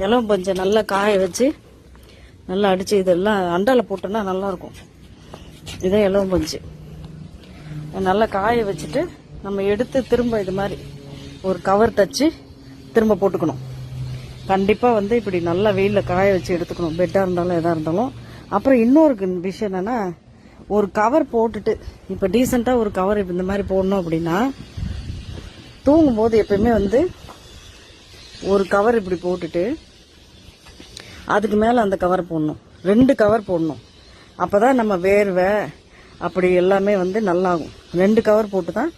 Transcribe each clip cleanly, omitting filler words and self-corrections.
இலவம் பஞ்சை நல்லா காய வச்சு நல்லா அடித்து இதெல்லாம் அண்டாவில் போட்டோன்னா நல்லாயிருக்கும். இதான் இலவம் பஞ்சு. நல்லா காய வச்சுட்டு நம்ம எடுத்து திரும்ப இது மாதிரி ஒரு கவர் தச்சு திரும்ப போட்டுக்கணும். கண்டிப்பாக வந்து இப்படி நல்லா வெயிலில் காய வச்சு எடுத்துக்கணும், பெட்டாக இருந்தாலும் எதாக இருந்தாலும். அப்புறம் இன்னொரு விஷயம் என்னென்னா, ஒரு கவர் போட்டுட்டு இப்போ டீசெண்டாக ஒரு கவர் இப்போ இந்த மாதிரி போடணும் அப்படின்னா, தூங்கும்போது எப்பயுமே வந்து ஒரு கவர் இப்படி போட்டுட்டு அதுக்கு மேலே அந்த கவர் போடணும், 2 கவர் போடணும். அப்போ தான் நம்ம வேர்வை அப்படி எல்லாமே வந்து நல்லாகும். 2 கவர் போட்டு தான்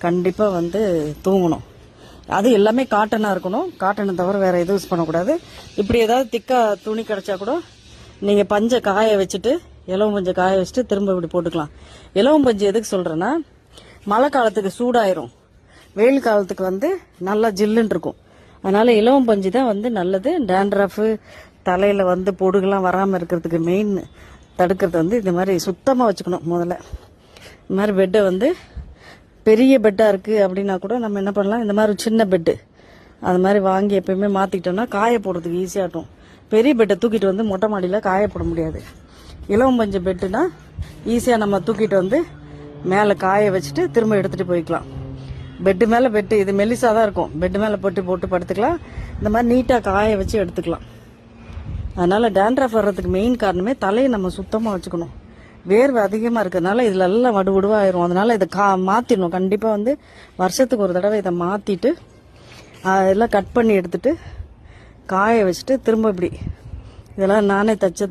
கண்டிப்பாக வந்து தூங்கணும். அது எல்லாமே காட்டனாக இருக்கணும். காட்டனை தவிர வேறு எதுவும் யூஸ் பண்ணக்கூடாது. இப்படி ஏதாவது திக்காக துணி கிடச்சா கூட நீங்கள் பஞ்சை காய வச்சுட்டு, இலவம் பஞ்சை காய வச்சுட்டு திரும்ப இப்படி போட்டுக்கலாம். இலவம் பஞ்சு எதுக்கு சொல்கிறேன்னா, மழை காலத்துக்கு சூடாயிரும், வெயில் காலத்துக்கு வந்து நல்லா ஜில்லுன்னு இருக்கும். அதனால் இலவம் பஞ்சு தான் வந்து நல்லது. டேண்ட்ரஃபு தலையில் வந்து பொடுகெல்லாம் வராமல் இருக்கிறதுக்கு மெயின் தடுக்கிறது வந்து இந்த மாதிரி சுத்தமாக வச்சுக்கணும். முதல்ல இந்த மாதிரி பெட்டை வந்து பெரிய பெட்டாக இருக்குது அப்படின்னா கூட நம்ம என்ன பண்ணலாம், இந்த மாதிரி சின்ன பெட்டு அது மாதிரி வாங்கி எப்பயுமே மாற்றிக்கிட்டோம்னா காய போடுறதுக்கு ஈஸியாகட்டும். பெரிய பெட்டை தூக்கிட்டு வந்து மொட்டை மாடியில் காயப்பட முடியாது. இலவம் பஞ்சு பெட்டுனா ஈஸியாக நம்ம தூக்கிட்டு வந்து மேலே காய வச்சுட்டு திரும்ப எடுத்துகிட்டு போய்க்கலாம். பெட்டு மேலே பெட்டு இது மெல்லிசாக தான் இருக்கும். பெட்டு மேலே போட்டு படுத்துக்கலாம். இந்த மாதிரி நீட்டாக காய வச்சு எடுத்துக்கலாம். அதனால் டேண்ட்ரஃப் வர்றதுக்கு மெயின் காரணமே தலையை நம்ம சுத்தமாக வச்சுக்கணும். வேர்வை அதிகமாக இருக்கிறதுனால இதில் எல்லாம் வடுவடுவாயிரும். அதனால் இதை மாற்றிடணும். கண்டிப்பாக வந்து வருஷத்துக்கு ஒரு தடவை இதை மாற்றிட்டு அதெல்லாம் கட் பண்ணி எடுத்துட்டு காய வச்சுட்டு திரும்ப இப்படி இதெல்லாம் நானே தச்ச